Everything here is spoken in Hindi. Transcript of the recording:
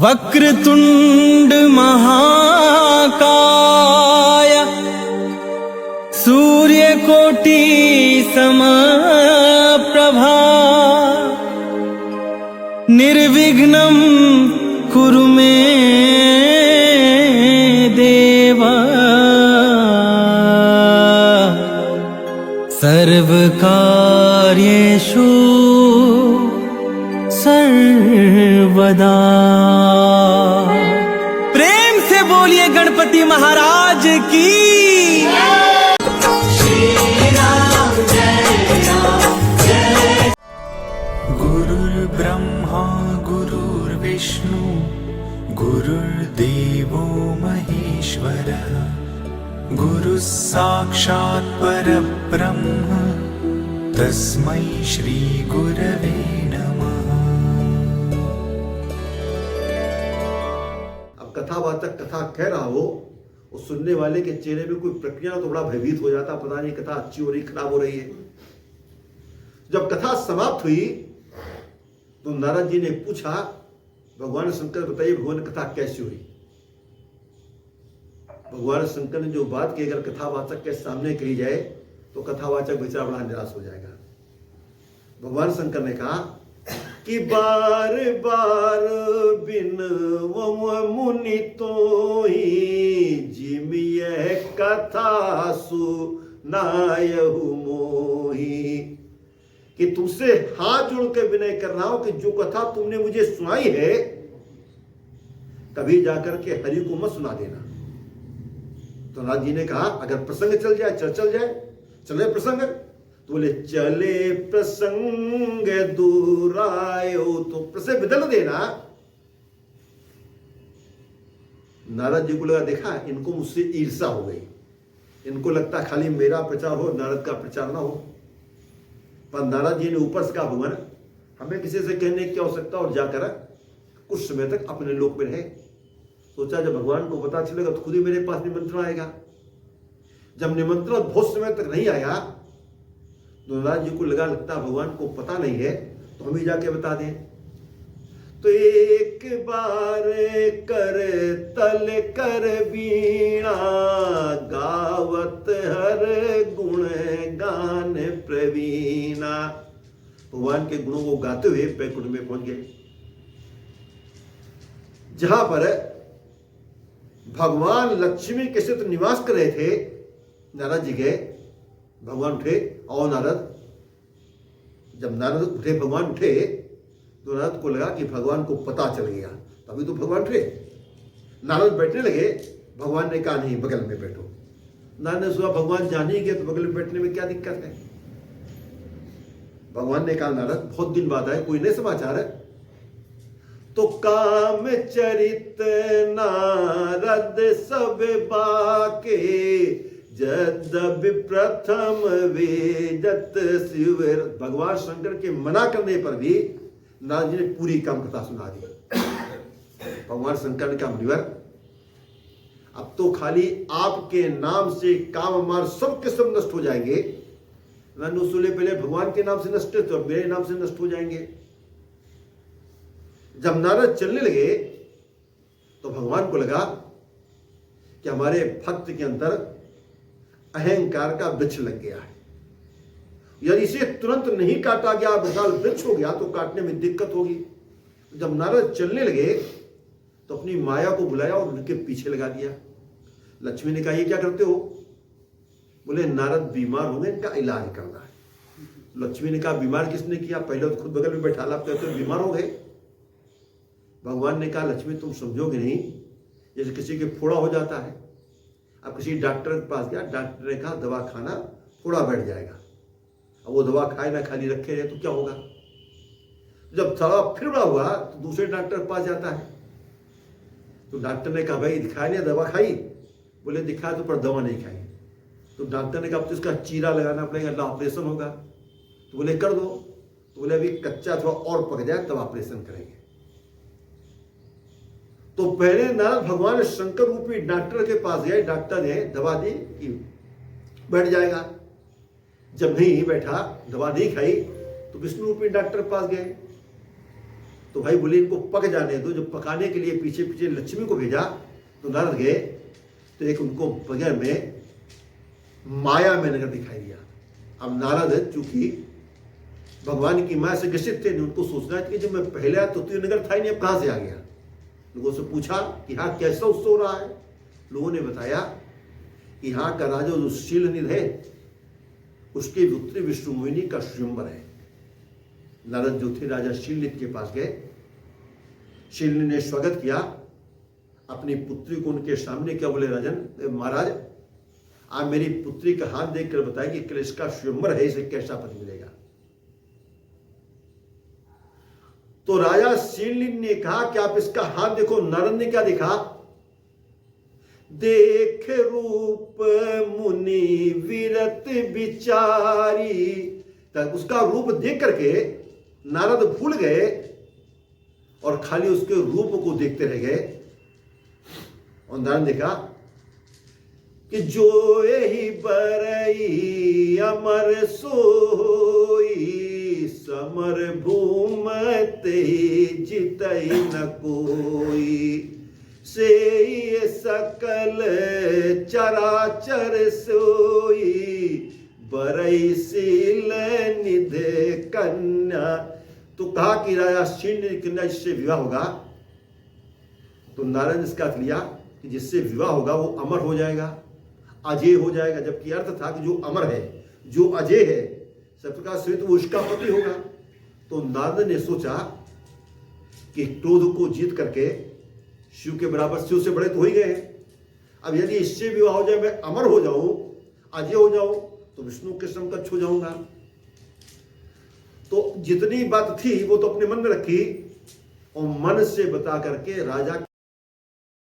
वक्रतुंड महाकाय सूर्यकोटि समप्रभा निर्विघ्नं कुरु मे देव सर्वकार्येषु सर्वदा। प्रेम से बोलिए गणपति महाराज की। गुरुर्ब्रह्मा गुरुर्विष्णु गुरुर्देवो महेश्वरः गुरुः साक्षात् परब्रह्म तस्मै श्री गुरवे नमः। अब कथावाचक कथा कह रहा हो और सुनने वाले के चेहरे में कोई प्रक्रिया हो तो बड़ा भयभीत हो जाता, पता नहीं कथा अच्छी हो रही खराब हो रही है। जब कथा समाप्त हुई तो नारद जी ने पूछा, भगवान शंकर बताइए भगवान कथा कैसी हुई। भगवान शंकर ने जो बात की अगर कथावाचक के सामने कही जाए तो कथावाचक बेचारा बड़ा निराश हो जाएगा। भगवान शंकर ने कहा कि बार बार बिन मुनि तो ही जिम यह कथा सुनायहु मोही, कि तुमसे हाथ जोड़ के विनय कर रहा हूं कि जो कथा तुमने मुझे सुनाई है कभी जाकर के हरि को मत सुना देना। तो नारद जी ने कहा अगर प्रसंग चल जाए चल जाए, चले प्रसंग, तो बोले चले प्रसंग दूरायो, तो प्रसंग बदल देना। नारद जी को लगा देखा इनको मुझसे ईर्षा हो गई, इनको लगता खाली मेरा प्रचार हो नारद का प्रचार ना हो। पर नारद जी ने ऊपर से कहा भगवान हमें किसी से कहने की आवश्यकता और जाकर कुछ समय तक अपने लोक में रहे। सोचा जब भगवान को पता चलेगा तो खुद ही मेरे पास निमंत्रण आएगा। जब निमंत्रण बहुत समय तक नहीं आया तो नारद जी को लगता भगवान को पता नहीं है तो हम ही जाके बता दें। तो एक बार कर तल कर बीणा गावत हर गुण गान प्रवीणा, भगवान के गुणों को गाते हुए बैकुंठ में पहुंच गए जहां पर भगवान लक्ष्मी के साथ निवास कर रहे थे। नारद जी गए, भगवान उठे और जब नारद उठे भगवान उठे तो नारद को लगा कि भगवान को पता चल गया, तभी तो भगवान उठे। नारद बैठने लगे, भगवान ने कहा नहीं बगल में बैठो। नारद ने सोचा भगवान जान ही गए तो बगल में बैठने में क्या दिक्कत है। भगवान ने कहा नारद बहुत दिन बाद आए, कोई नए समाचार है? तो काम चरित नारद सब बाके जदि प्रथम वेदत शिव। भगवान शंकर के मना करने पर भी नारद जी ने पूरी काम कथा सुना दी। भगवान शंकर ने कहा मुनिवर अब तो खाली आपके नाम से काम मार सब के सब नष्ट हो जाएंगे। नारद पहले भगवान के नाम से नष्ट है तो अब मेरे नाम से नष्ट हो जाएंगे। जब नारद चलने लगे तो भगवान को लगा कि हमारे भक्त के अंदर अहंकार का वृक्ष लग गया है, यदि इसे तुरंत नहीं काटा गया विशाल वृक्ष हो गया तो काटने में दिक्कत होगी। जब नारद चलने लगे तो अपनी माया को बुलाया और उनके पीछे लगा दिया। लक्ष्मी ने कहा ये क्या करते हो? बोले नारद बीमार होंगे, इनका इलाज करना है। लक्ष्मी ने कहा बीमार किसने किया? पहले तो खुद बगल में बैठा ला, आप कहते हो बीमार हो गए। भगवान ने कहा लक्ष्मी तुम समझोगे नहीं, जैसे किसी के फोड़ा हो जाता है, अब किसी डॉक्टर के पास गया, डॉक्टर ने कहा दवा खाना फोड़ा बैठ जाएगा। अब वो दवा खाए ना खाली रखे रहे तो क्या होगा? जब थोड़ा फिर बड़ा हुआ तो दूसरे डॉक्टर के पास जाता है, तो डॉक्टर ने कहा भाई दिखाया नहीं दवा खाई? बोले दिखाया तो पर दवा नहीं खाई। तो डॉक्टर ने कहा अब तो इसका चीरा लगाना पड़ेगा, ऑपरेशन होगा। तो बोले कर दो। तो बोले अभी कच्चा थोड़ा और पक जाए तब ऑपरेशन करेंगे। तो पहले नारद भगवान शंकर रूपी डॉक्टर के पास गए, डॉक्टर ने दवा दी कि बैठ जाएगा। जब नहीं बैठा, दवा नहीं खाई, तो विष्णु रूपी डॉक्टर के पास गए। तो तो भाई बोले इनको पक जाने दो। जब पकाने के लिए पीछे पीछे लक्ष्मी को भेजा तो नारद गए तो एक उनको बगैर में माया में नगर दिखाई दिया। अब नारद चूंकि भगवान की माया से ग्रसित थे, उनको सोचना है कि जब मैं पहले आया तो नगर था ही नहीं, अब कहां से आ गया। लोगों से पूछा कि यहाँ कैसा उत्सव हो रहा है। लोगों ने बताया कि यहाँ का राजा जो शीलनिधि है उसके पुत्री विष्णुमोहिनी का स्वयंवर है। नारद जो थे राजा शीलनिधि के पास गए, शीलनिधि ने स्वागत किया, अपनी पुत्री को उनके सामने क्या बोले, राजन महाराज आप मेरी पुत्री का हाथ देखकर बताएं कि कल इसका स्वयंवर है, इसे कैसा पति मिलेगा। तो राजा शीलनिधि ने कहा कि आप इसका हाथ देखो। नारद ने क्या देखा, देख रूप मुनि विरत विचारी। तक उसका रूप देख करके नारद भूल गए और खाली उसके रूप को देखते रह गए। और नारद ने कहा कि जो यही बरई अमर सोई, समर भूमते जितई न कोई, से सकल चराचर सोई, बरई शील निधि कन्या। तो कहा कि राजा शीलनिधि कन्या जिससे विवाह होगा, तो नारद ने इसका अर्थ लिया कि जिससे विवाह होगा वो अमर हो जाएगा, अजय हो जाएगा। जबकि अर्थ था कि जो अमर है, जो अजय है, सबका सहित वो उसका पति होगा। तो नारद ने सोचा कि क्रोध को जीत करके शिव के बराबर, शिव से बड़े तो हो ही गए हैं, अब यदि इससे विवाह हो जाए, मैं अमर हो जाऊं, अजय हो जाऊं, तो विष्णु के समकक्ष हो जाऊंगा। तो जितनी बात थी वो तो अपने मन में रखी और मन से बता करके राजा